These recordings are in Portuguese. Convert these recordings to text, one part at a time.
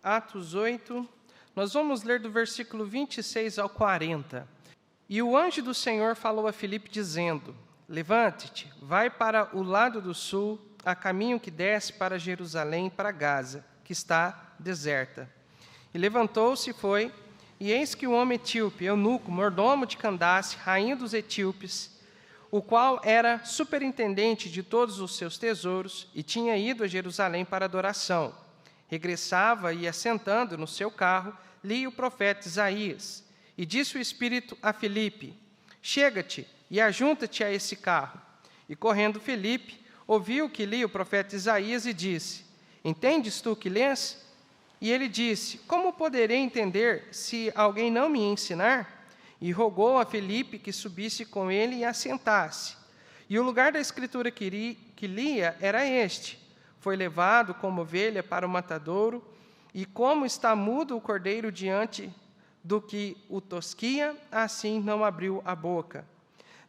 Atos 8, nós vamos ler do versículo 26 ao 40. E o anjo do Senhor falou a Filipe, dizendo: Levante-te, vai para o lado do sul, a caminho que desce para Jerusalém, para Gaza, que está deserta. E levantou-se e foi, e eis que o homem etíope, eunuco, mordomo de Candace, rainha dos etíopes, o qual era superintendente de todos os seus tesouros, e tinha ido a Jerusalém para adoração, regressava e, assentando no seu carro, lia o profeta Isaías. E disse o Espírito a Filipe: Chega-te e ajunta-te a esse carro. E correndo Filipe, ouviu que lia o profeta Isaías e disse: Entendes tu o que lês? E ele disse: Como poderei entender se alguém não me ensinar? E rogou a Filipe que subisse com ele e assentasse. E o lugar da escritura que lia era este: Foi levado como ovelha para o matadouro, e como está mudo o cordeiro diante do que o tosquia, assim não abriu a boca.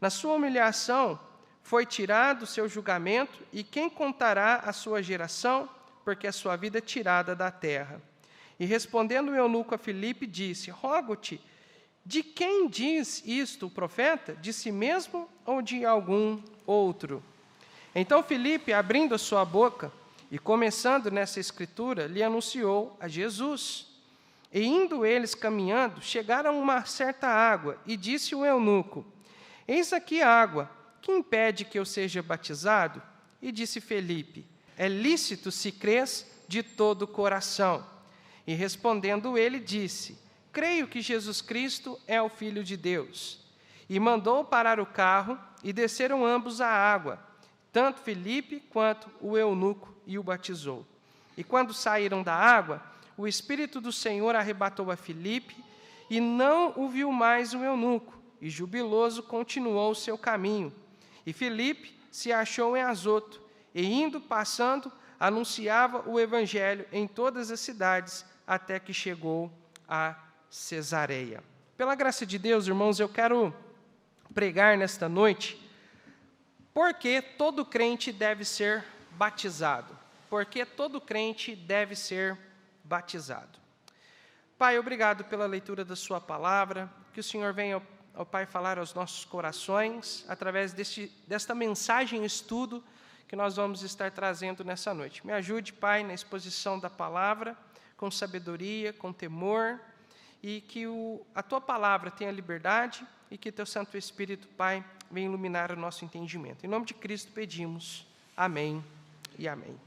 Na sua humilhação foi tirado o seu julgamento, e quem contará a sua geração? Porque a sua vida é tirada da terra. E respondendo o eunuco a Filipe, disse: Rogo-te, de quem diz isto o profeta? De si mesmo ou de algum outro? Então Filipe, abrindo a sua boca e começando nessa escritura, lhe anunciou a Jesus. E indo eles caminhando, chegaram a uma certa água, e disse o eunuco: Eis aqui a água, que impede que eu seja batizado? E disse Filipe: É lícito se crês de todo o coração. E respondendo ele, disse: Creio que Jesus Cristo é o Filho de Deus. E mandou parar o carro, e desceram ambos à água, tanto Filipe quanto o eunuco, e o batizou. E quando saíram da água, o Espírito do Senhor arrebatou a Filipe, e não o viu mais o eunuco, e jubiloso continuou o seu caminho. E Filipe se achou em Azoto, e indo, passando, anunciava o evangelho em todas as cidades, até que chegou a Cesareia. Pela graça de Deus, irmãos, eu quero pregar nesta noite porque todo crente deve ser batizado. Porque todo crente deve ser batizado. Pai, obrigado pela leitura da sua palavra, que o Senhor venha, ó Pai, falar aos nossos corações, através desta mensagem estudo que nós vamos estar trazendo nessa noite. Me ajude, Pai, na exposição da palavra, com sabedoria, com temor, e que a Tua palavra tenha liberdade, e que Teu Santo Espírito, Pai, venha iluminar o nosso entendimento. Em nome de Cristo pedimos. Amém e amém.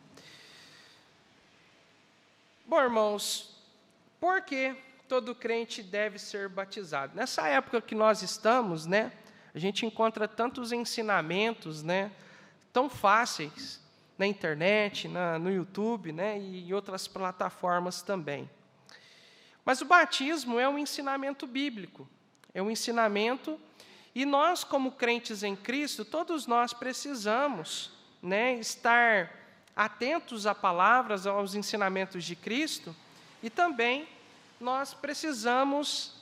Bom, irmãos, por que todo crente deve ser batizado? Nessa época que nós estamos, a gente encontra tantos ensinamentos, tão fáceis na internet, no YouTube, e em outras plataformas também. Mas o batismo é um ensinamento bíblico, é um ensinamento, e nós, como crentes em Cristo, todos nós precisamos, estar atentos à palavras, aos ensinamentos de Cristo, e também nós precisamos,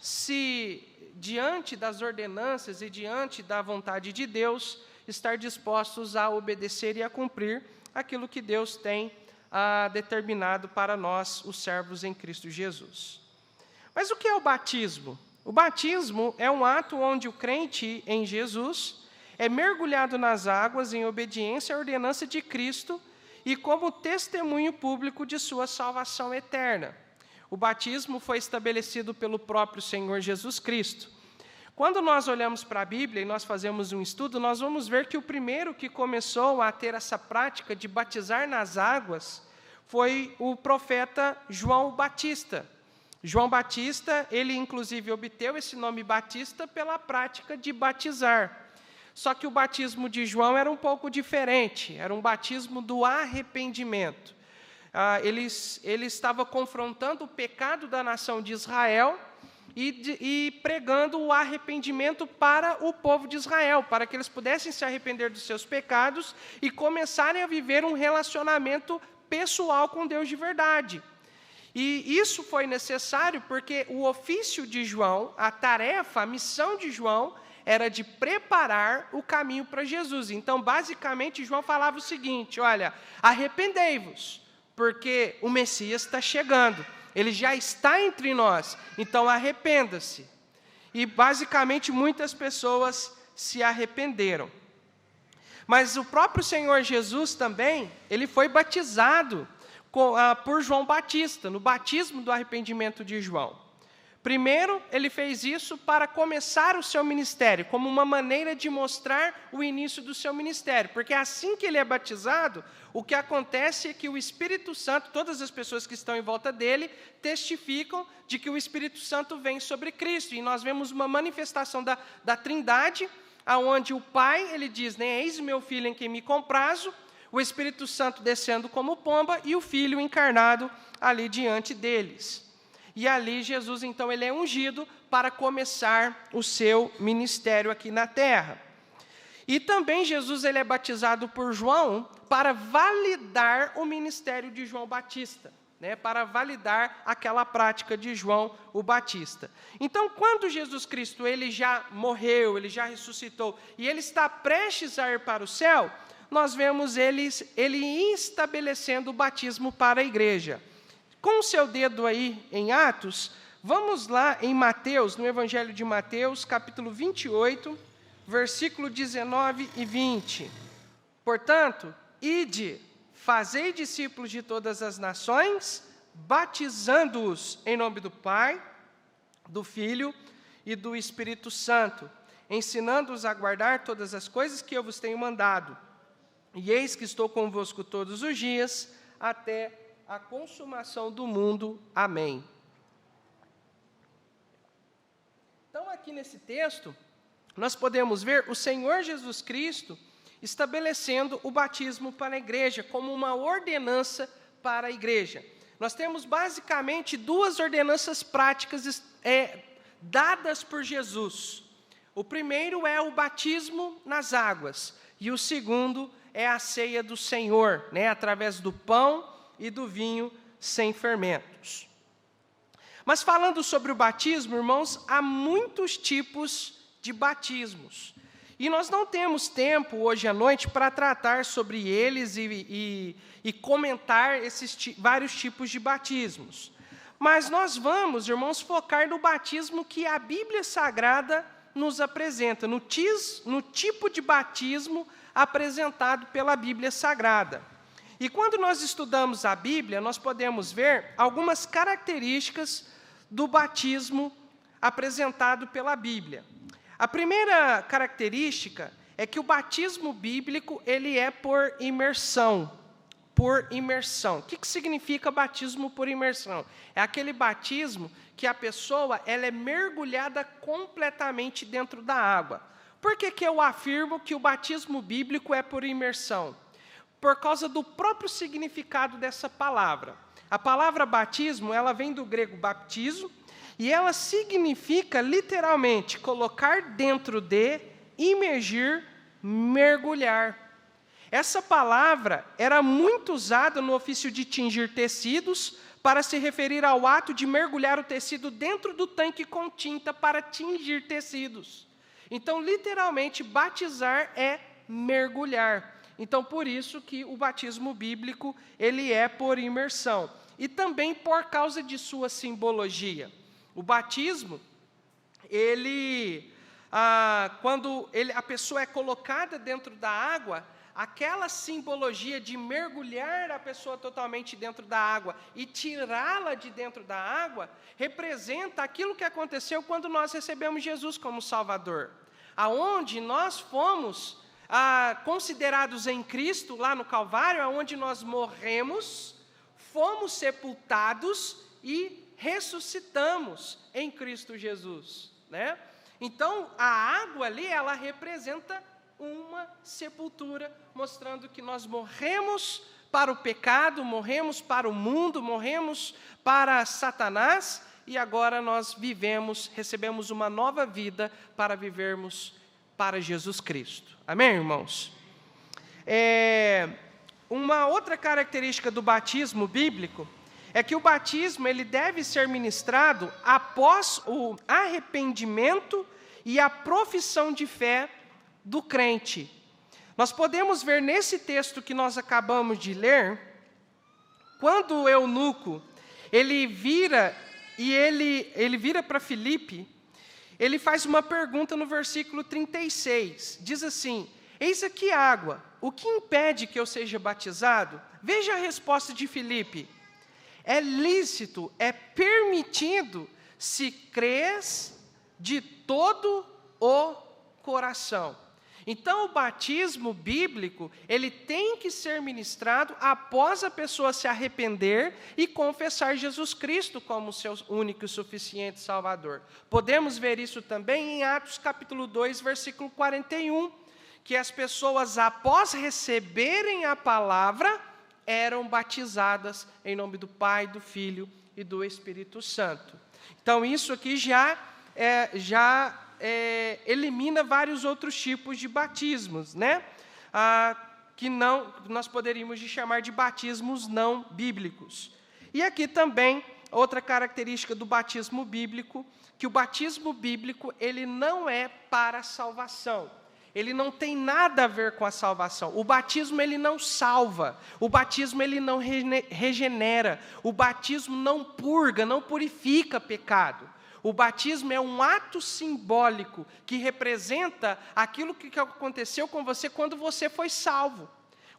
diante das ordenanças e diante da vontade de Deus, estar dispostos a obedecer e a cumprir aquilo que Deus tem determinado para nós, os servos em Cristo Jesus. Mas o que é o batismo? O batismo é um ato onde o crente em Jesus é mergulhado nas águas em obediência à ordenança de Cristo e como testemunho público de sua salvação eterna. O batismo foi estabelecido pelo próprio Senhor Jesus Cristo. Quando nós olhamos para a Bíblia e nós fazemos um estudo, nós vamos ver que o primeiro que começou a ter essa prática de batizar nas águas foi o profeta João Batista. João Batista, ele inclusive obteve esse nome Batista pela prática de batizar. Só que o batismo de João era um pouco diferente, era um batismo do arrependimento. Ele estava confrontando o pecado da nação de Israel e pregando o arrependimento para o povo de Israel, para que eles pudessem se arrepender dos seus pecados e começarem a viver um relacionamento pessoal com Deus de verdade. E isso foi necessário porque o ofício de João, a tarefa, a missão de João, era de preparar o caminho para Jesus. Então, basicamente, João falava o seguinte: olha, arrependei-vos, porque o Messias está chegando. ele já está entre nós, então arrependa-se. E basicamente muitas pessoas se arrependeram. Mas o próprio Senhor Jesus também, ele foi batizado por João Batista, no batismo do arrependimento de João. Primeiro, ele fez isso para começar o seu ministério, como uma maneira de mostrar o início do seu ministério. Porque assim que ele é batizado, o que acontece é que o Espírito Santo, todas as pessoas que estão em volta dele, testificam de que o Espírito Santo vem sobre Cristo. E nós vemos uma manifestação da Trindade, onde o Pai, ele diz, né, eis o meu Filho em quem me comprazo, o Espírito Santo descendo como pomba e o Filho encarnado ali diante deles. E ali Jesus, então, ele é ungido para começar o seu ministério aqui na terra. E também Jesus, ele é batizado por João para validar o ministério de João Batista, né, para validar aquela prática de João o Batista. Então, quando Jesus Cristo, ele já morreu, ele já ressuscitou, e ele está prestes a ir para o céu, nós vemos ele estabelecendo o batismo para a igreja. Com o seu dedo aí em Atos, vamos lá em Mateus, no Evangelho de Mateus, capítulo 28, versículo 19 e 20. Portanto, ide, fazei discípulos de todas as nações, batizando-os em nome do Pai, do Filho e do Espírito Santo, ensinando-os a guardar todas as coisas que eu vos tenho mandado. E eis que estou convosco todos os dias, até a consumação do mundo. Amém. Então, aqui nesse texto, nós podemos ver o Senhor Jesus Cristo estabelecendo o batismo para a igreja, como uma ordenança para a igreja. Nós temos basicamente duas ordenanças práticas dadas por Jesus. O primeiro é o batismo nas águas, e o segundo é a ceia do Senhor, né, através do pão e do vinho sem fermentos. Mas falando sobre o batismo, irmãos, há muitos tipos de batismos. E nós não temos tempo hoje à noite para tratar sobre eles e comentar esses vários tipos de batismos. Mas nós vamos, irmãos, focar no batismo que a Bíblia Sagrada nos apresenta, no tipo de batismo apresentado pela Bíblia Sagrada. E quando nós estudamos a Bíblia, nós podemos ver algumas características do batismo apresentado pela Bíblia. A primeira característica é que o batismo bíblico, ele é por imersão. Por imersão. O que significa batismo por imersão? É aquele batismo que a pessoa ela é mergulhada completamente dentro da água. Por que eu afirmo que o batismo bíblico é por imersão? Por causa do próprio significado dessa palavra. A palavra batismo, ela vem do grego baptizo, e ela significa, literalmente, colocar dentro de, imergir, mergulhar. Essa palavra era muito usada no ofício de tingir tecidos, para se referir ao ato de mergulhar o tecido dentro do tanque com tinta para tingir tecidos. Então, literalmente, batizar é mergulhar. Então, por isso que o batismo bíblico, ele é por imersão. E também por causa de sua simbologia. O batismo, quando a pessoa é colocada dentro da água, aquela simbologia de mergulhar a pessoa totalmente dentro da água e tirá-la de dentro da água, representa aquilo que aconteceu quando nós recebemos Jesus como Salvador. Aonde nós fomos considerados em Cristo, lá no Calvário, aonde nós morremos, fomos sepultados e ressuscitamos em Cristo Jesus, né? Então, a água ali, ela representa uma sepultura, mostrando que nós morremos para o pecado, morremos para o mundo, morremos para Satanás, e agora nós recebemos uma nova vida para vivermos para Jesus Cristo. Amém, irmãos? Uma outra característica do batismo bíblico é que o batismo ele deve ser ministrado após o arrependimento e a profissão de fé do crente. Nós podemos ver nesse texto que nós acabamos de ler, quando o eunuco ele vira e ele vira para Filipe, ele faz uma pergunta no versículo 36, diz assim: eis aqui água, o que impede que eu seja batizado? Veja a resposta de Filipe: é lícito, é permitido, se crês de todo o coração. Então, o batismo bíblico, ele tem que ser ministrado após a pessoa se arrepender e confessar Jesus Cristo como seu único e suficiente Salvador. Podemos ver isso também em Atos capítulo 2, versículo 41, que as pessoas, após receberem a palavra, eram batizadas em nome do Pai, do Filho e do Espírito Santo. Então, isso aqui já elimina vários outros tipos de batismos, né? Que nós poderíamos chamar de batismos não bíblicos. E aqui também, outra característica do batismo bíblico, que o batismo bíblico, ele não é para a salvação. Ele não tem nada a ver com a salvação. O batismo, ele não salva. O batismo, ele não regenera. O batismo não purga, não purifica pecado. O batismo é um ato simbólico que representa aquilo que aconteceu com você quando você foi salvo.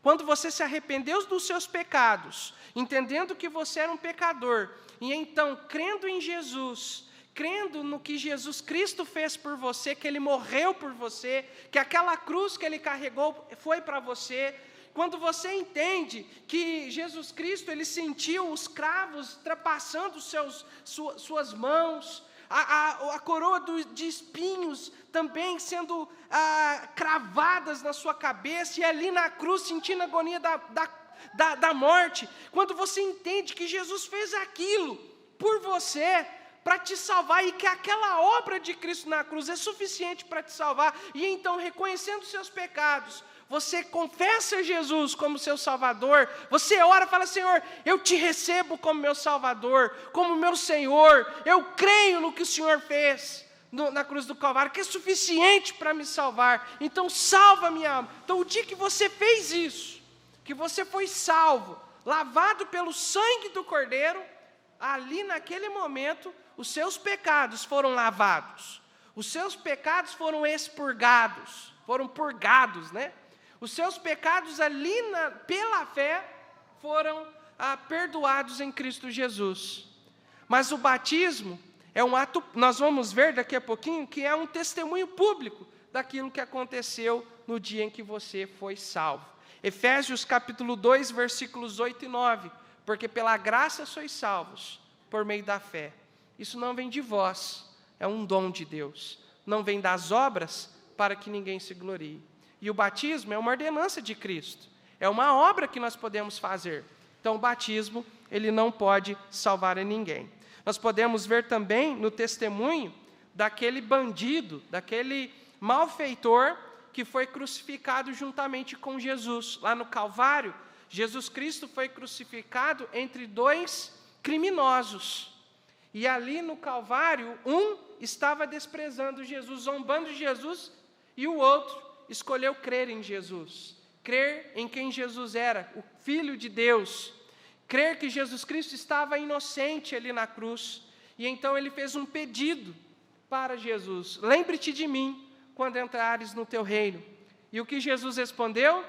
Quando você se arrependeu dos seus pecados, entendendo que você era um pecador, e então, crendo em Jesus, crendo no que Jesus Cristo fez por você, que Ele morreu por você, que aquela cruz que Ele carregou foi para você. Quando você entende que Jesus Cristo, Ele sentiu os cravos ultrapassando suas mãos, a coroa de espinhos também sendo cravadas na sua cabeça, e ali na cruz sentindo a agonia da morte. Quando você entende que Jesus fez aquilo por você, para te salvar, e que aquela obra de Cristo na cruz é suficiente para te salvar, e então, reconhecendo os seus pecados, você confessa Jesus como seu Salvador, você ora e fala: Senhor, eu te recebo como meu Salvador, como meu Senhor, eu creio no que o Senhor fez na cruz do Calvário, que é suficiente para me salvar, então salva a minha alma. Então, o dia que você fez isso, que você foi salvo, lavado pelo sangue do Cordeiro, ali naquele momento, os seus pecados foram lavados, os seus pecados foram expurgados, foram purgados, né? Os seus pecados ali, pela fé, foram perdoados em Cristo Jesus. Mas o batismo é um ato, nós vamos ver daqui a pouquinho, que é um testemunho público daquilo que aconteceu no dia em que você foi salvo. Efésios capítulo 2, versículos 8 e 9. Porque pela graça sois salvos, por meio da fé. Isso não vem de vós, é um dom de Deus. Não vem das obras, para que ninguém se glorie. E o batismo é uma ordenança de Cristo. É uma obra que nós podemos fazer. Então, o batismo, ele não pode salvar a ninguém. Nós podemos ver também no testemunho daquele bandido, daquele malfeitor que foi crucificado juntamente com Jesus. Lá no Calvário, Jesus Cristo foi crucificado entre dois criminosos. E ali no Calvário, um estava desprezando Jesus, zombando de Jesus, e o outro escolheu crer em Jesus, crer em quem Jesus era, o Filho de Deus, crer que Jesus Cristo estava inocente ali na cruz. E então ele fez um pedido para Jesus: lembre-te de mim quando entrares no teu reino. E o que Jesus respondeu?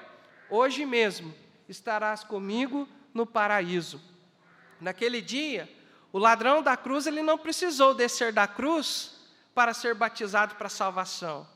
Hoje mesmo estarás comigo no paraíso. Naquele dia, o ladrão da cruz, ele não precisou descer da cruz para ser batizado para a salvação.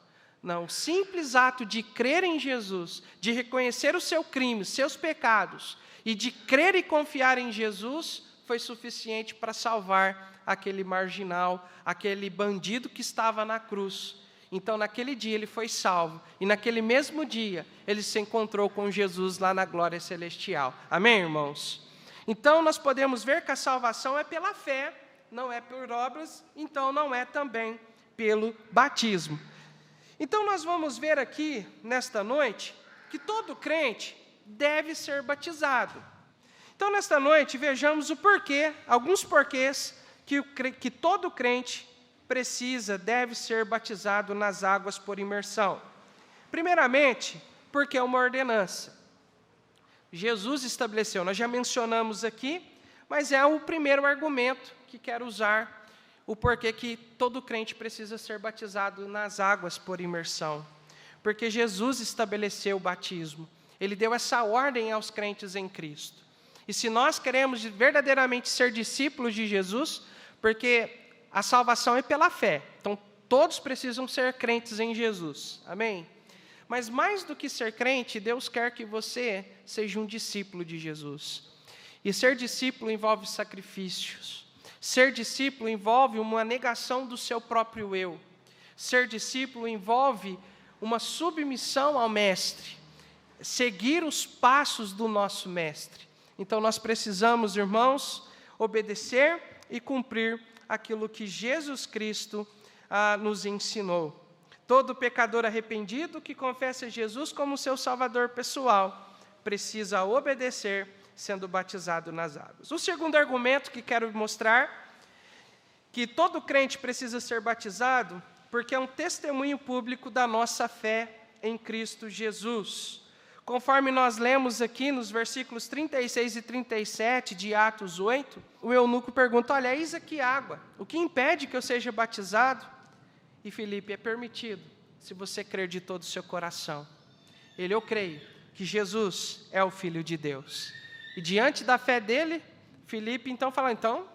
Não, o simples ato de crer em Jesus, de reconhecer o seu crime, os seus pecados, e de crer e confiar em Jesus, foi suficiente para salvar aquele marginal, aquele bandido que estava na cruz. Então, naquele dia, ele foi salvo. E naquele mesmo dia, ele se encontrou com Jesus lá na glória celestial. Amém, irmãos? Então, nós podemos ver que a salvação é pela fé, não é por obras, então não é também pelo batismo. Então, nós vamos ver aqui, nesta noite, que todo crente deve ser batizado. Então, nesta noite, vejamos o porquê, alguns porquês, que todo crente deve ser batizado nas águas por imersão. Primeiramente, porque é uma ordenança. Jesus estabeleceu, nós já mencionamos aqui, mas é o primeiro argumento que quero usar, o porquê que todo crente precisa ser batizado nas águas por imersão. Porque Jesus estabeleceu o batismo. Ele deu essa ordem aos crentes em Cristo. E se nós queremos verdadeiramente ser discípulos de Jesus, porque a salvação é pela fé, então todos precisam ser crentes em Jesus. Amém? Mas mais do que ser crente, Deus quer que você seja um discípulo de Jesus. E ser discípulo envolve sacrifícios. Ser discípulo envolve uma negação do seu próprio eu. Ser discípulo envolve uma submissão ao Mestre. Seguir os passos do nosso Mestre. Então nós precisamos, irmãos, obedecer e cumprir aquilo que Jesus Cristo nos ensinou. Todo pecador arrependido que confessa Jesus como seu Salvador pessoal precisa obedecer, sendo batizado nas águas. O segundo argumento que quero mostrar, que todo crente precisa ser batizado, porque é um testemunho público da nossa fé em Cristo Jesus. Conforme nós lemos aqui nos versículos 36 e 37 de Atos 8, o eunuco pergunta, olha, eis aqui água, o que impede que eu seja batizado? E Filipe, é permitido, se você crer de todo o seu coração. Eu creio que Jesus é o Filho de Deus. E diante da fé dele, Filipe então fala, então,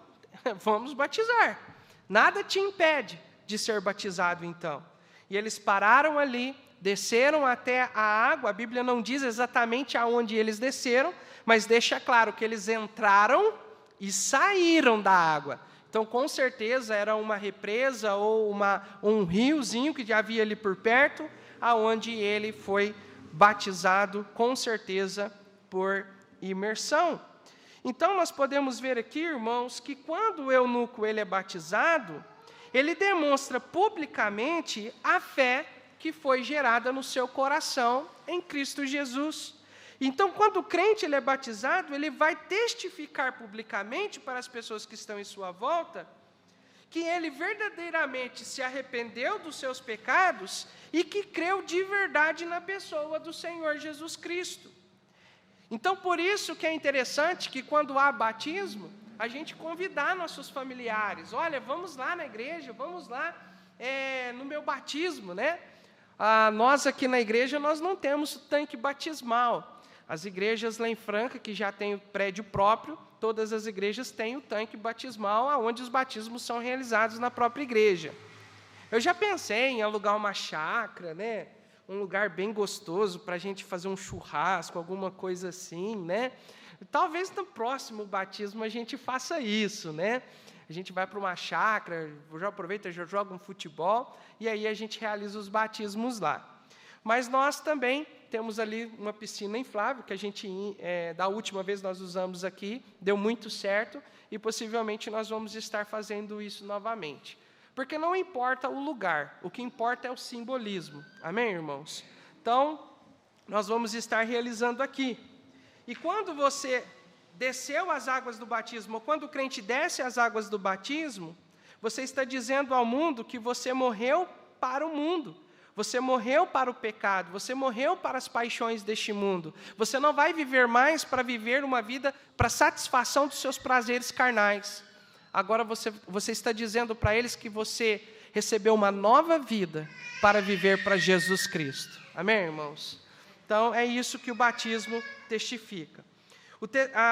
vamos batizar. Nada te impede de ser batizado então. E eles pararam ali, desceram até a água, a Bíblia não diz exatamente aonde eles desceram, mas deixa claro que eles entraram e saíram da água. Então, com certeza, era uma represa ou um riozinho que havia ali por perto, aonde ele foi batizado, com certeza, por imersão. Então, nós podemos ver aqui, irmãos, que quando o eunuco ele é batizado, ele demonstra publicamente a fé que foi gerada no seu coração em Cristo Jesus. Então, quando o crente ele é batizado, ele vai testificar publicamente para as pessoas que estão em sua volta que ele verdadeiramente se arrependeu dos seus pecados e que creu de verdade na pessoa do Senhor Jesus Cristo. Então, por isso que é interessante que quando há batismo, a gente convidar nossos familiares. Olha, vamos lá na igreja, vamos lá no meu batismo, né? Nós aqui na igreja, nós não temos tanque batismal. As igrejas lá em Franca, que já tem o prédio próprio, todas as igrejas têm o tanque batismal, onde os batismos são realizados na própria igreja. Eu já pensei em alugar uma chácara, né? Um lugar bem gostoso para a gente fazer um churrasco, alguma coisa assim, né? Talvez no próximo batismo a gente faça isso, né? A gente vai para uma chácara, já aproveita, já joga um futebol, e aí a gente realiza os batismos lá. Mas nós também temos ali uma piscina inflável, que a gente, da última vez nós usamos aqui, deu muito certo, e possivelmente nós vamos estar fazendo isso novamente. Porque não importa o lugar, o que importa é o simbolismo. Amém, irmãos? Então, nós vamos estar realizando aqui. E quando você desceu as águas do batismo, ou quando o crente desce as águas do batismo, você está dizendo ao mundo que você morreu para o mundo. Você morreu para o pecado, você morreu para as paixões deste mundo. Você não vai viver mais para viver uma vida para satisfação dos seus prazeres carnais. Agora você está dizendo para eles que você recebeu uma nova vida para viver para Jesus Cristo. Amém, irmãos? Então, é isso que o batismo testifica.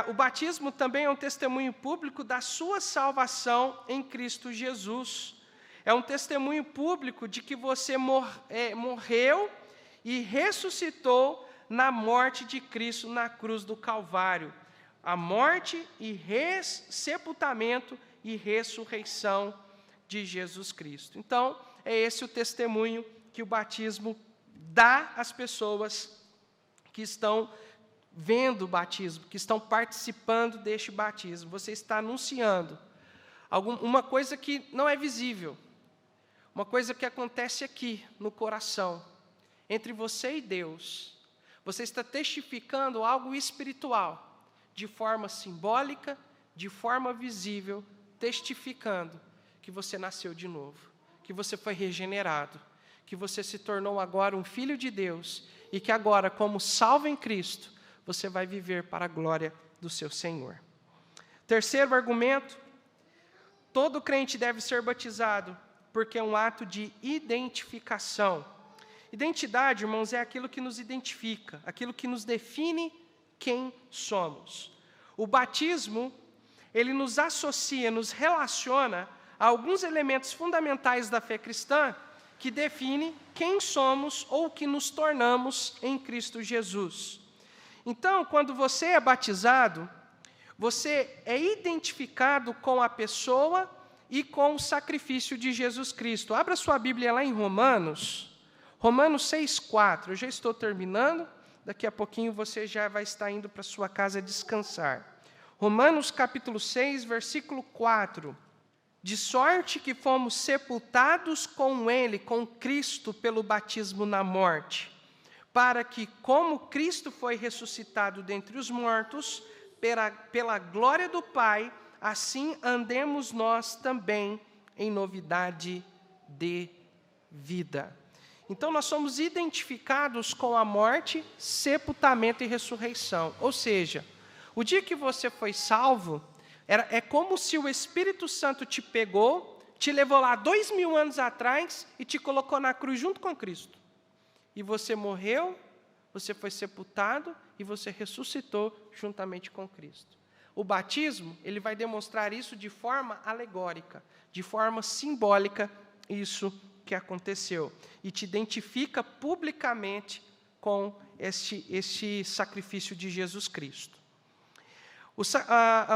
O batismo também é um testemunho público da sua salvação em Cristo Jesus. É um testemunho público de que você morreu e ressuscitou na morte de Cristo na cruz do Calvário. A morte e sepultamento e ressurreição de Jesus Cristo. Então, é esse o testemunho que o batismo dá às pessoas que estão vendo o batismo, que estão participando deste batismo. Você está anunciando uma coisa que não é visível, uma coisa que acontece aqui no coração, entre você e Deus. Você está testificando algo espiritual, de forma simbólica, de forma visível, testificando que você nasceu de novo, que você foi regenerado, que você se tornou agora um filho de Deus e que agora, como salvo em Cristo, você vai viver para a glória do seu Senhor. Terceiro argumento, todo crente deve ser batizado, porque é um ato de identificação. Identidade, irmãos, é aquilo que nos identifica, aquilo que nos define quem somos. O batismo, ele nos associa, nos relaciona a alguns elementos fundamentais da fé cristã que definem quem somos ou que nos tornamos em Cristo Jesus. Então, quando você é batizado, você é identificado com a pessoa e com o sacrifício de Jesus Cristo. Abra sua Bíblia lá em Romanos 6,4. Eu já estou terminando, daqui a pouquinho você já vai estar indo para sua casa descansar. Romanos capítulo 6, versículo 4. De sorte que fomos sepultados com Ele, com Cristo, pelo batismo na morte, para que, como Cristo foi ressuscitado dentre os mortos, pela glória do Pai, assim andemos nós também em novidade de vida. Então, nós somos identificados com a morte, sepultamento e ressurreição. Ou seja, o dia que você foi salvo, é como se o Espírito Santo te pegou, te levou lá 2000 anos atrás e te colocou na cruz junto com Cristo. E você morreu, você foi sepultado e você ressuscitou juntamente com Cristo. O batismo, ele vai demonstrar isso de forma alegórica, de forma simbólica, isso que aconteceu. E te identifica publicamente com este sacrifício de Jesus Cristo.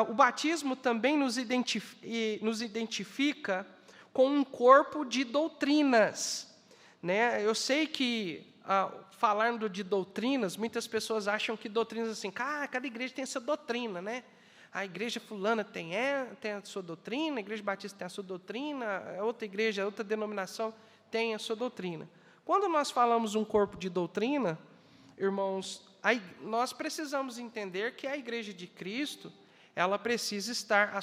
O batismo também nos identifica com um corpo de doutrinas, né? Eu sei que, falando de doutrinas, muitas pessoas acham que doutrinas assim, cada igreja tem essa doutrina, né? A igreja fulana tem a sua doutrina, a igreja batista tem a sua doutrina, a outra igreja, a outra denominação tem a sua doutrina. Quando nós falamos um corpo de doutrina, irmãos, nós precisamos entender que a igreja de Cristo, ela precisa estar,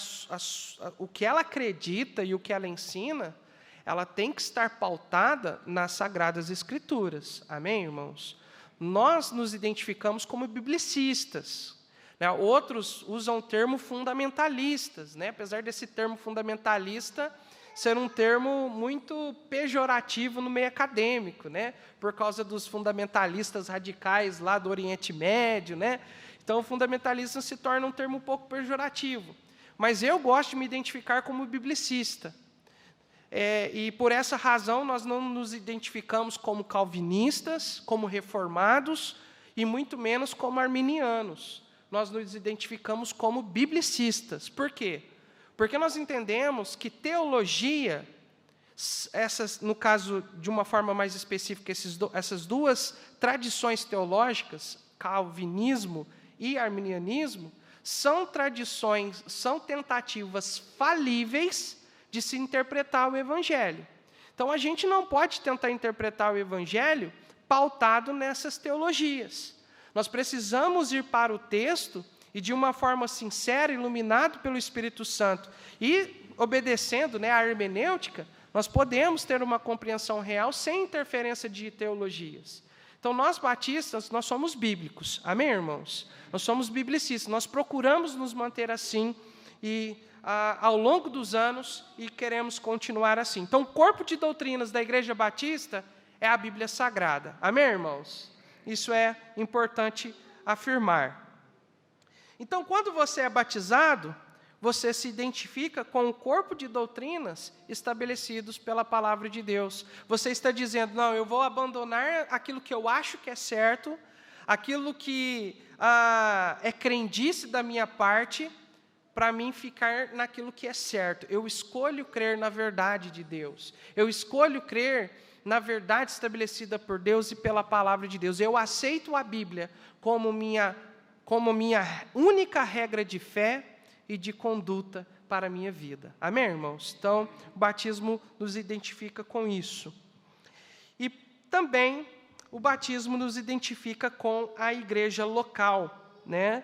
o que ela acredita e o que ela ensina, ela tem que estar pautada nas Sagradas Escrituras. Amém, irmãos? Nós nos identificamos como biblicistas. Né? Outros usam o termo fundamentalistas, né? Apesar desse termo fundamentalista ser um termo muito pejorativo no meio acadêmico, né? Por causa dos fundamentalistas radicais lá do Oriente Médio, né? Então, o fundamentalismo se torna um termo um pouco pejorativo. Mas eu gosto de me identificar como biblicista. E por essa razão nós não nos identificamos como calvinistas, como reformados, e muito menos como arminianos. Nós nos identificamos como biblicistas. Por quê? Porque nós entendemos que teologia, no caso, de uma forma mais específica, essas duas tradições teológicas, calvinismo e arminianismo, são tradições, são tentativas falíveis de se interpretar o Evangelho. Então, a gente não pode tentar interpretar o Evangelho pautado nessas teologias. Nós precisamos ir para o texto e, de uma forma sincera, iluminado pelo Espírito Santo, e obedecendo, né, a hermenêutica, nós podemos ter uma compreensão real sem interferência de teologias. Então, nós batistas, nós somos bíblicos. Amém, irmãos? Nós somos biblicistas. Nós procuramos nos manter assim ao longo dos anos e queremos continuar assim. Então, o corpo de doutrinas da Igreja Batista é a Bíblia Sagrada. Amém, irmãos? Isso é importante afirmar. Então, quando você é batizado, você se identifica com o corpo de doutrinas estabelecidos pela palavra de Deus. Você está dizendo, não, eu vou abandonar aquilo que eu acho que é certo, aquilo que é crendice da minha parte, para mim ficar naquilo que é certo. Eu escolho crer na verdade de Deus. Eu escolho crer na verdade estabelecida por Deus e pela palavra de Deus. Eu aceito a Bíblia como minha única regra de fé e de conduta para a minha vida. Amém, irmãos? Então, o batismo nos identifica com isso. E também o batismo nos identifica com a igreja local, né?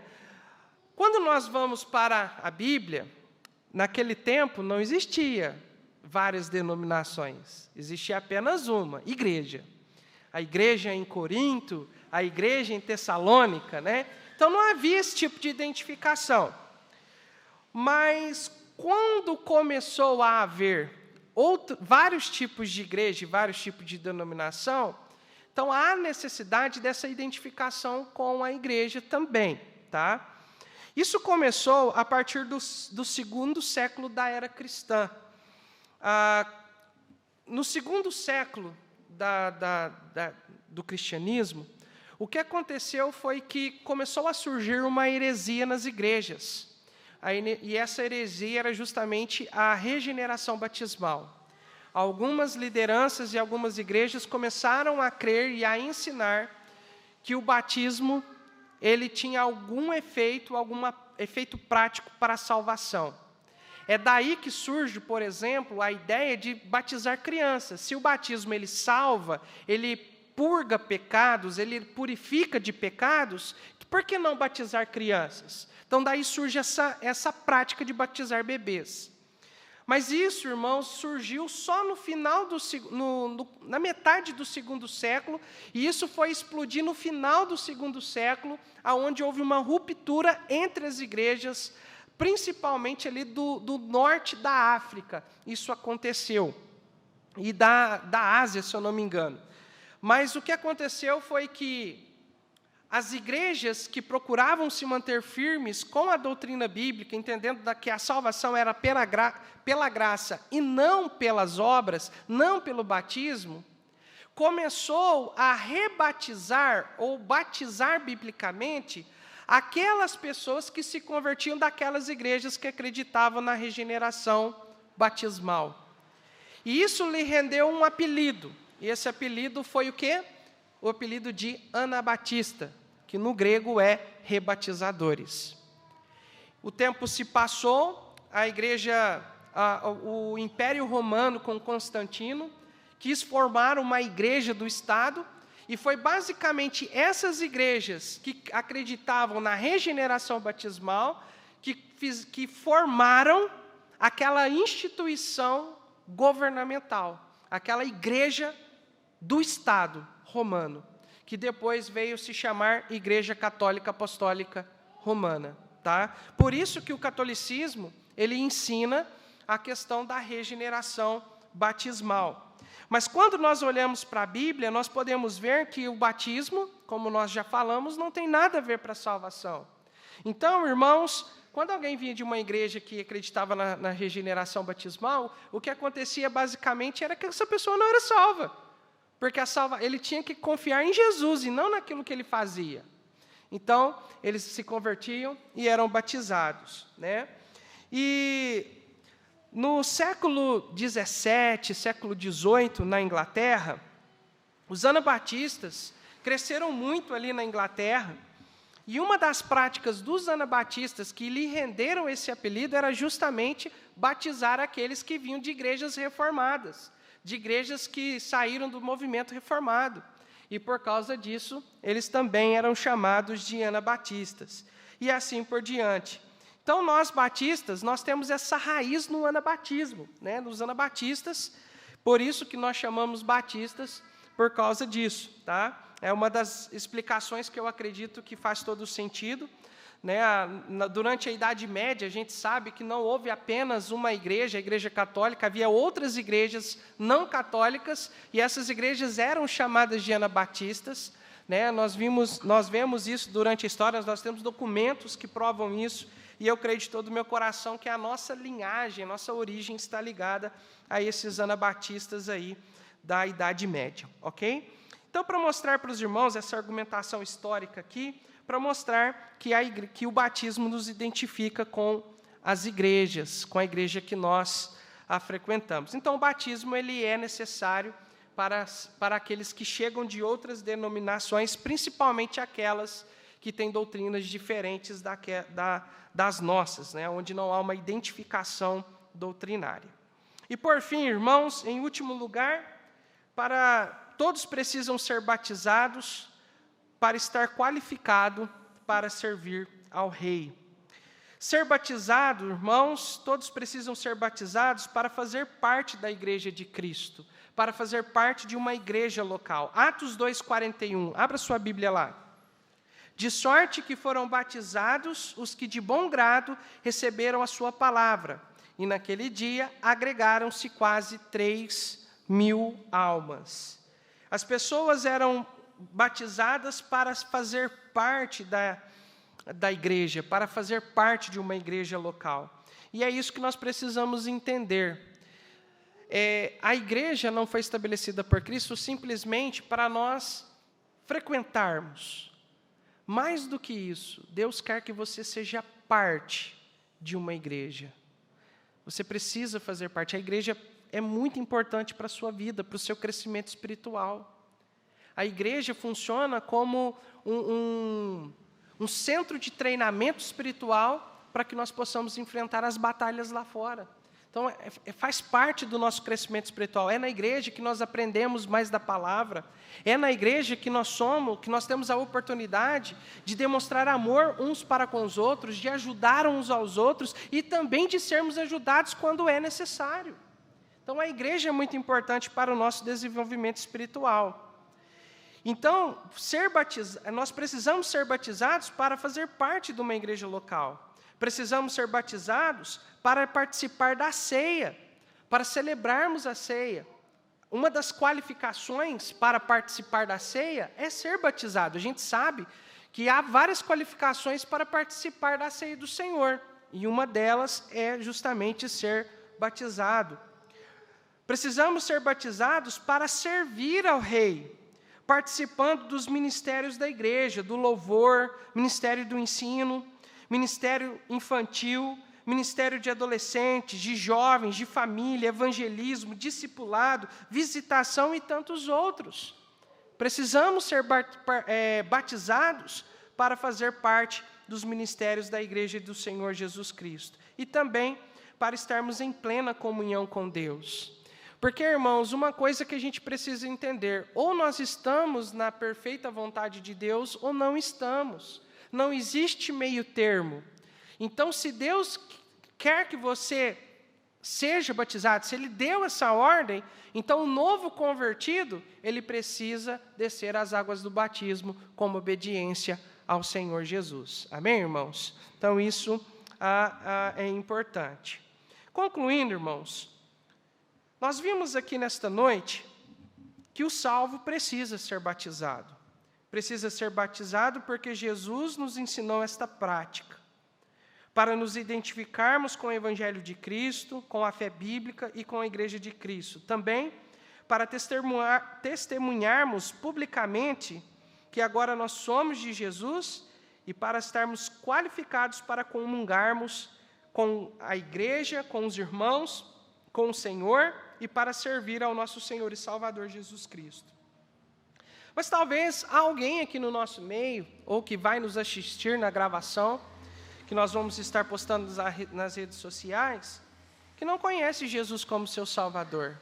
Quando nós vamos para a Bíblia, naquele tempo não existia várias denominações, existia apenas uma, igreja. A igreja em Corinto, a igreja em Tessalônica, né? Então não havia esse tipo de identificação. Mas quando começou a haver vários tipos de igreja, vários tipos de denominação, então há necessidade dessa identificação com a igreja também, tá? Isso começou a partir do segundo século da era cristã. No segundo século do cristianismo, o que aconteceu foi que começou a surgir uma heresia nas igrejas. E essa heresia era justamente a regeneração batismal. Algumas lideranças e algumas igrejas começaram a crer e a ensinar que o batismo ele tinha algum efeito prático para a salvação. É daí que surge, por exemplo, a ideia de batizar crianças. Se o batismo ele salva, ele purga pecados, ele purifica de pecados, por que não batizar crianças? Então, daí surge essa prática de batizar bebês. Mas isso, irmãos, surgiu só no final na metade do segundo século, e isso foi explodir no final do segundo século, onde houve uma ruptura entre as igrejas, principalmente ali do norte da África. Isso aconteceu. E da Ásia, se eu não me engano. Mas o que aconteceu foi que as igrejas que procuravam se manter firmes com a doutrina bíblica, entendendo que a salvação era pela graça e não pelas obras, não pelo batismo, começou a rebatizar ou batizar biblicamente aquelas pessoas que se convertiam daquelas igrejas que acreditavam na regeneração batismal. E isso lhe rendeu um apelido. E esse apelido foi o quê? O apelido de anabatista, que no grego é rebatizadores. O tempo se passou, a igreja, o Império Romano com Constantino, quis formar uma igreja do Estado, e foi basicamente essas igrejas que acreditavam na regeneração batismal que formaram aquela instituição governamental, aquela igreja do Estado romano, que depois veio se chamar Igreja Católica Apostólica Romana. Tá? Por isso que o catolicismo ele ensina a questão da regeneração batismal. Mas quando nós olhamos para a Bíblia, nós podemos ver que o batismo, como nós já falamos, não tem nada a ver para a salvação. Então, irmãos, quando alguém vinha de uma igreja que acreditava na regeneração batismal, o que acontecia basicamente era que essa pessoa não era salva. Porque ele tinha que confiar em Jesus e não naquilo que ele fazia. Então, eles se convertiam e eram batizados, né? E no século XVII, século XVIII, na Inglaterra, os anabatistas cresceram muito ali na Inglaterra, e uma das práticas dos anabatistas que lhe renderam esse apelido era justamente batizar aqueles que vinham de igrejas reformadas, de igrejas que saíram do movimento reformado. E, por causa disso, eles também eram chamados de anabatistas. E assim por diante. Então, nós batistas, nós temos essa raiz no anabatismo, né? Nos anabatistas, por isso que nós chamamos batistas, por causa disso. Tá? É uma das explicações que eu acredito que faz todo sentido. Né? Durante a Idade Média, a gente sabe que não houve apenas uma igreja, a Igreja Católica, havia outras igrejas não católicas, e essas igrejas eram chamadas de anabatistas. Né? Nós vemos isso durante a história, nós temos documentos que provam isso, e eu creio de todo o meu coração que a nossa linhagem, a nossa origem está ligada a esses anabatistas aí da Idade Média, ok? Então, para mostrar para os irmãos essa argumentação histórica aqui, para mostrar que o batismo nos identifica com as igrejas, com a igreja que nós frequentamos. Então, o batismo ele é necessário para aqueles que chegam de outras denominações, principalmente aquelas que têm doutrinas diferentes das nossas, né, onde não há uma identificação doutrinária. E, por fim, irmãos, em último lugar, todos precisam ser batizados para estar qualificado para servir ao Rei. Ser batizado, irmãos, todos precisam ser batizados para fazer parte da Igreja de Cristo, para fazer parte de uma igreja local. Atos 2:41, abra sua Bíblia lá. De sorte que foram batizados os que de bom grado receberam a sua palavra. E naquele dia agregaram-se quase 3.000 almas. As pessoas eram batizadas para fazer parte da igreja, para fazer parte de uma igreja local. E é isso que nós precisamos entender. A igreja não foi estabelecida por Cristo simplesmente para nós frequentarmos. Mais do que isso, Deus quer que você seja parte de uma igreja. Você precisa fazer parte. A igreja é muito importante para a sua vida, para o seu crescimento espiritual. A igreja funciona como um centro de treinamento espiritual para que nós possamos enfrentar as batalhas lá fora. Então, faz parte do nosso crescimento espiritual. É na igreja que nós aprendemos mais da palavra. É na igreja que nós temos a oportunidade de demonstrar amor uns para com os outros, de ajudar uns aos outros e também de sermos ajudados quando é necessário. Então, a igreja é muito importante para o nosso desenvolvimento espiritual. Então, nós precisamos ser batizados para fazer parte de uma igreja local. Precisamos ser batizados para participar da ceia, para celebrarmos a ceia. Uma das qualificações para participar da ceia é ser batizado. A gente sabe que há várias qualificações para participar da ceia do Senhor, e uma delas é justamente ser batizado. Precisamos ser batizados para servir ao Rei, participando dos ministérios da igreja, do louvor, ministério do ensino, ministério infantil, ministério de adolescentes, de jovens, de família, evangelismo, discipulado, visitação e tantos outros. Precisamos ser batizados para fazer parte dos ministérios da igreja do Senhor Jesus Cristo. E também para estarmos em plena comunhão com Deus. Porque, irmãos, uma coisa que a gente precisa entender, ou nós estamos na perfeita vontade de Deus, ou não estamos. Não existe meio termo. Então, se Deus quer que você seja batizado, se Ele deu essa ordem, então o novo convertido, ele precisa descer as águas do batismo como obediência ao Senhor Jesus. Amém, irmãos? Então, isso é importante. Concluindo, irmãos, nós vimos aqui nesta noite que o salvo precisa ser batizado. Precisa ser batizado porque Jesus nos ensinou esta prática, para nos identificarmos com o Evangelho de Cristo, com a fé bíblica e com a Igreja de Cristo. Também para testemunharmos publicamente que agora nós somos de Jesus e para estarmos qualificados para comungarmos com a Igreja, com os irmãos, com o Senhor e para servir ao nosso Senhor e Salvador Jesus Cristo. Mas talvez há alguém aqui no nosso meio, ou que vai nos assistir na gravação, que nós vamos estar postando nas redes sociais, que não conhece Jesus como seu Salvador,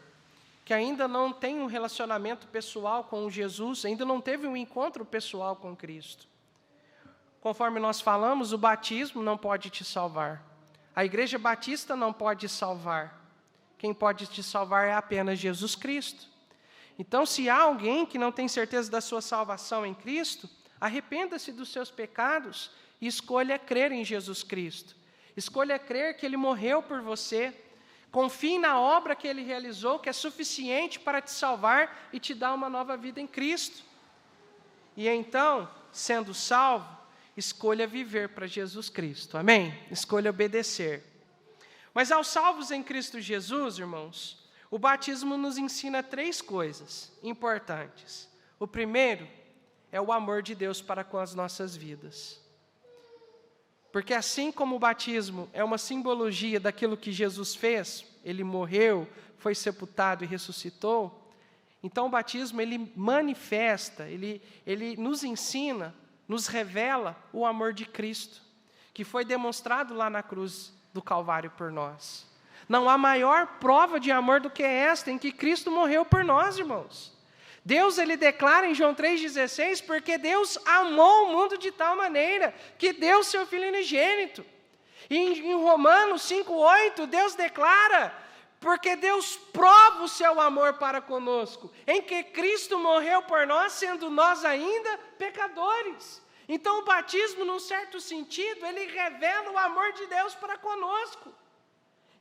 que ainda não tem um relacionamento pessoal com Jesus, ainda não teve um encontro pessoal com Cristo. Conforme nós falamos, o batismo não pode te salvar. A Igreja Batista não pode salvar. Quem pode te salvar é apenas Jesus Cristo. Então, se há alguém que não tem certeza da sua salvação em Cristo, arrependa-se dos seus pecados e escolha crer em Jesus Cristo. Escolha crer que Ele morreu por você. Confie na obra que Ele realizou, que é suficiente para te salvar e te dar uma nova vida em Cristo. E então, sendo salvo, escolha viver para Jesus Cristo. Amém? Escolha obedecer. Mas aos salvos em Cristo Jesus, irmãos, o batismo nos ensina 3 coisas importantes. O primeiro é o amor de Deus para com as nossas vidas. Porque assim como o batismo é uma simbologia daquilo que Jesus fez, Ele morreu, foi sepultado e ressuscitou, então o batismo ele manifesta, ele nos ensina, nos revela o amor de Cristo, que foi demonstrado lá na cruz do Calvário por nós. Não há maior prova de amor do que esta, em que Cristo morreu por nós, irmãos. Deus, Ele declara em João 3,16, porque Deus amou o mundo de tal maneira, que deu seu Filho unigênito. E em Romanos 5,8, Deus declara, porque Deus prova o seu amor para conosco, em que Cristo morreu por nós, sendo nós ainda pecadores. Então, o batismo, num certo sentido, ele revela o amor de Deus para conosco.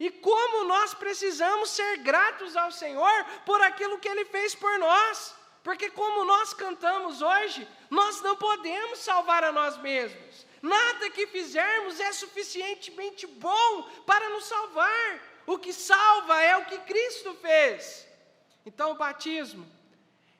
E como nós precisamos ser gratos ao Senhor por aquilo que Ele fez por nós. Porque como nós cantamos hoje, nós não podemos salvar a nós mesmos. Nada que fizermos é suficientemente bom para nos salvar. O que salva é o que Cristo fez. Então, o batismo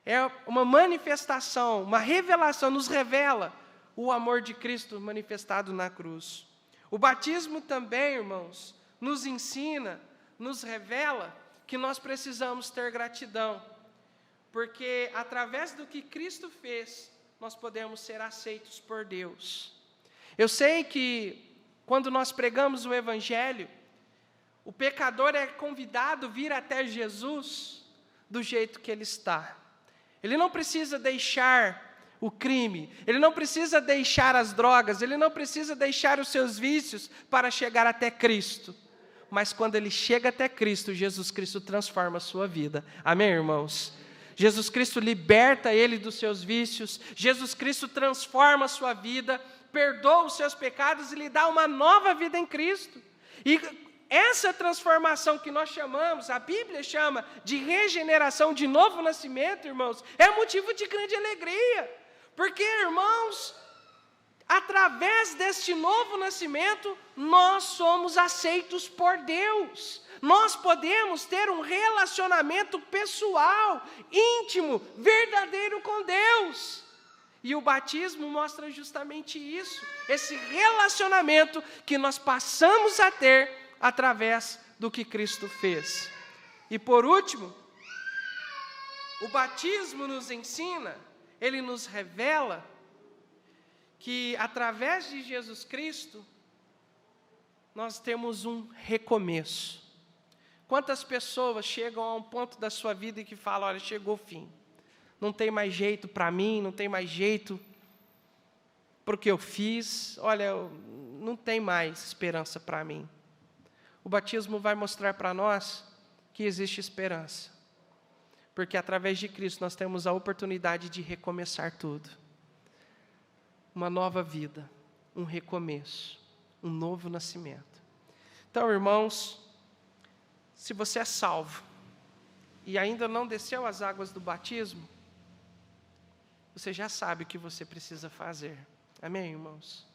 é uma manifestação, uma revelação, nos revela o amor de Cristo manifestado na cruz. O batismo também, irmãos, nos ensina, nos revela que nós precisamos ter gratidão, porque através do que Cristo fez, nós podemos ser aceitos por Deus. Eu sei que quando nós pregamos o Evangelho, o pecador é convidado a vir até Jesus do jeito que ele está. Ele não precisa deixar o crime, ele não precisa deixar as drogas, ele não precisa deixar os seus vícios para chegar até Cristo. Mas quando ele chega até Cristo, Jesus Cristo transforma a sua vida. Amém, irmãos? Jesus Cristo liberta ele dos seus vícios, Jesus Cristo transforma a sua vida, perdoa os seus pecados e lhe dá uma nova vida em Cristo. E essa transformação que nós chamamos, a Bíblia chama de regeneração, de novo nascimento, irmãos, é motivo de grande alegria. Porque, irmãos, através deste novo nascimento, nós somos aceitos por Deus. Nós podemos ter um relacionamento pessoal, íntimo, verdadeiro com Deus. E o batismo mostra justamente isso, esse relacionamento que nós passamos a ter através do que Cristo fez. E por último, o batismo nos ensina, ele nos revela que através de Jesus Cristo, nós temos um recomeço. Quantas pessoas chegam a um ponto da sua vida e que falam, olha, chegou o fim. Não tem mais jeito para mim, não tem mais jeito para o que eu fiz. Olha, não tem mais esperança para mim. O batismo vai mostrar para nós que existe esperança. Porque através de Cristo nós temos a oportunidade de recomeçar tudo. Uma nova vida, um recomeço, um novo nascimento. Então, irmãos, se você é salvo e ainda não desceu as águas do batismo, você já sabe o que você precisa fazer. Amém, irmãos?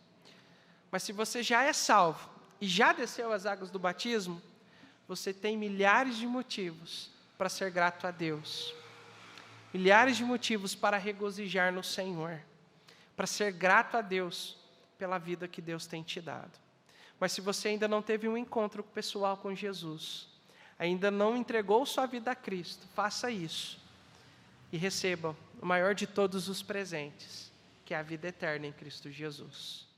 Mas se você já é salvo e já desceu as águas do batismo, você tem milhares de motivos para ser grato a Deus. Milhares de motivos para regozijar no Senhor. Para ser grato a Deus pela vida que Deus tem te dado. Mas se você ainda não teve um encontro pessoal com Jesus, ainda não entregou sua vida a Cristo, faça isso e receba o maior de todos os presentes, que é a vida eterna em Cristo Jesus.